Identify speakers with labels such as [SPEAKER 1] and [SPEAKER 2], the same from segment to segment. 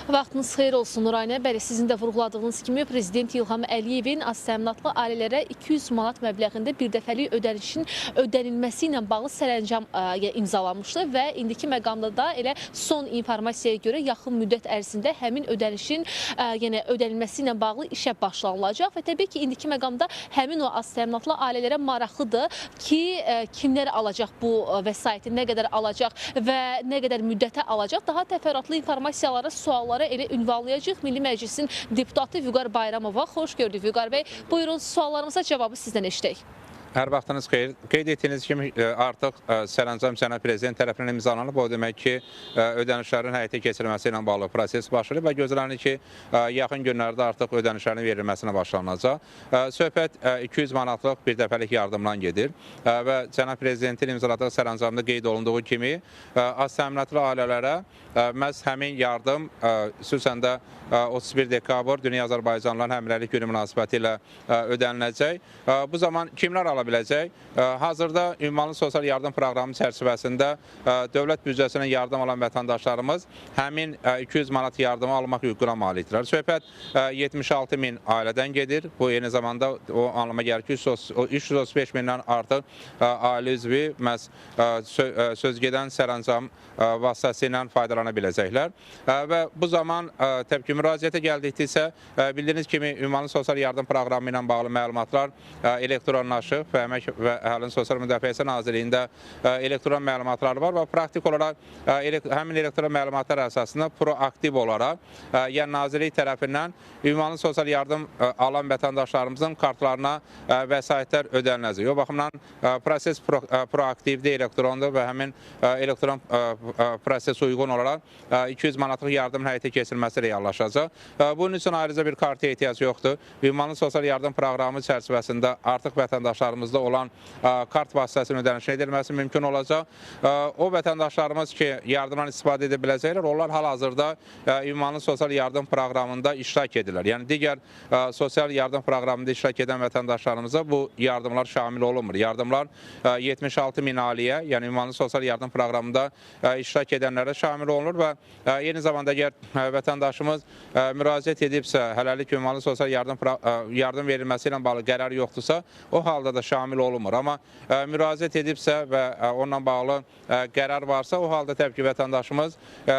[SPEAKER 1] Vaxtınız xeyir olsun Nuraynə. Bəli, sizin də vurğuladığınız kimi Prezident İlham Əliyevin aztəminatlı ailələrə 200 manat məbləğində birdəfəlik ödənişin ödənilməsi ilə bağlı sərəncam imzalanmışdı və indiki məqamda da elə son informasiyaya görə yaxın müddət ərzində həmin ödənişin ödənilməsi ilə bağlı işə başlanılacaq və təbii ki, indiki məqamda həmin o aztəminatlı ailələrə maraqlıdır ki, kimlər alacaq bu vəsaiti, nə qədər alacaq və nə qədər müddətə alacaq. Daha təfərrüatlı informasiyalara, suallara elə ünvanlayacaq Milli Məclisin deputatı Vüqar Bayramova. Xoş gördük Vüqar bəy. Buyurun, suallarımıza cavabı sizdən eşidək.
[SPEAKER 2] Hər vaxtınız xeyir. Qeyd etdiyiniz kimi artıq sərəncam Cənab Prezident tərəfindən imzalanıb. O demək ki, ödənişlərin həyata keçirilməsi ilə bağlı proses başlayıb və gözlənir ki, yaxın günlərdə artıq ödənişlərin verilməsinə başlanılacaq. Söhbət 200 manatlıq bir dəfəlik yardımdan gedir və Cənab Prezidentin imzaladığı sərəncamda qeyd olunduğu kimi aztəminatlı ailələrə məhz həmin yardım xüsusən də 31 dekabr Dünya Azərbaycanlıların Həmrəylik Günü münasibəti ilə ödəniləcək. Bu zaman kimlər ala biləcək? Hazırda ünvanlı sosial yardım proqramı çərçivəsində dövlət büdcəsindən yardım alan vətəndaşlarımız həmin 200 manat yardımı almaq hüququna malikdirlər. Söhbət 76 min ailədən gedir. Bu eyni zamanda o anlama gəlir ki, 335 mindən artıq ailə üzvü məhz sözgedən sərəncam vasitəsilə faydalana biləcəklər. Və bu zaman təbii ki, müraciətə gəldikdirsə, bildiyiniz kimi ünvanlı sosial yardım proqramı ilə bağlı məlumatlar elektronlaşıb və Əmək və Əhalinin Sosial Müdafiəsi Nazirliyində elektron məlumatlar var və praktik olaraq həmin elektron məlumatlar əsasında proaktiv olaraq, yəni Nazirlik tərəfindən ünvanlı sosial yardım alan vətəndaşlarımızın kartlarına vəsaitlər ödəniləcək. O baxımdan proses proaktivdir, elektrondur və həmin elektron proses uyğun olaraq 200 manatlıq yardım həyata keçirilməsi reallaşacaq. Bunun üçün ayrıca bir kartaya ehtiyac yoxdur. Ünvanlı sosial yardım proqramı çərçivəsində artıq vətəndaşlarımızda olan kart vasitəsinin ödənişin edilməsi mümkün olacaq. O vətəndaşlarımız ki, yardımdan istifadə edə biləcəklər, onlar hal-hazırda ünvanlı sosial yardım proqramında iştirak edirlər. Yəni, digər sosial yardım proqramında iştirak edən vətəndaşlarımıza bu yardımlar şamil olunmur. Yardımlar 76 min ailəyə, yəni ünvanlı sosial yardım proqramında iştirak edənlərə şamil olunur və eyni zamanda əgər vətəndaşımız müraciət edibsə, hələlik ünvanlı sosial yardım verilməsi ilə bağlı qərar yoxdursa, o halda da şamil olunmur. Amma müraciət edibsə və onunla bağlı qərar varsa, o halda təbii ki, vətəndaşımız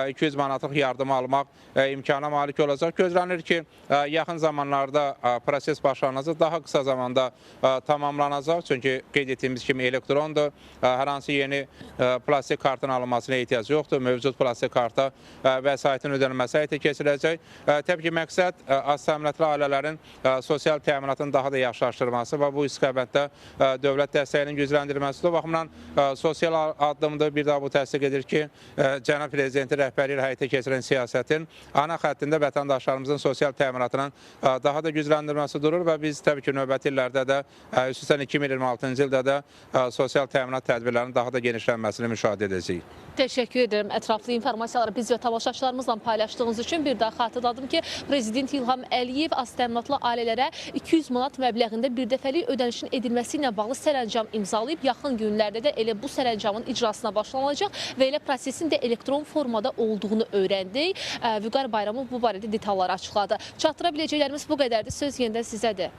[SPEAKER 2] 200 manatlıq yardımı almaq imkana malik olacaq. Gözlənir ki, yaxın zamanlarda proses başlanacaq, daha qısa zamanda tamamlanacaq. Çünki qeyd etdiyimiz kimi elektrondur, hər hansı yeni plastik kartın alınmasına ehtiyac yoxdur. Mövcud plastik karta vəsaitin ödənilməsi həyata keçiriləcək. Təbii ki, məqsəd aztəminatlı ailələrin sosial təminatını daha da yaxşılaşdırması və bu istiqamətdə dövlət dəstəyinin gücləndirilməsidir. O baxımdan sosial addımdır. Bir daha bu təsdiq edir ki, Cənab Prezidentin rəhbəri ilə həyata keçirilən siyasətin ana xəttində vətəndaşlarımızın sosial təminatının daha da gücləndirilməsi durur və biz təbii ki, növbəti illərdə də, xüsusən 2026-cı ildə də sosial təminat tədbirlərinin daha da genişlənməsini müşahidə edəcəyik.
[SPEAKER 1] Təşəkkür edirəm ətraflı informasiyaları biz və tamaşaçılarımızla paylaşdığınız üçün. Bir daha xatırladım ki, Prezident İlham Əliyev aztəminatlı ailələrə 200 manat məbləğində birdəfəlik ödənişin edilməsi ilə bağlı sərəncam imzalayıb. Yaxın günlərdə də elə bu sərəncamın icrasına başlanılacaq və elə prosesin də elektron formada olduğunu öyrəndik. Vüqar Bayramov bu barədə detalları açıqladı. Çatdıra biləcəklərimiz bu qədərdir. Söz yenidən sizədir.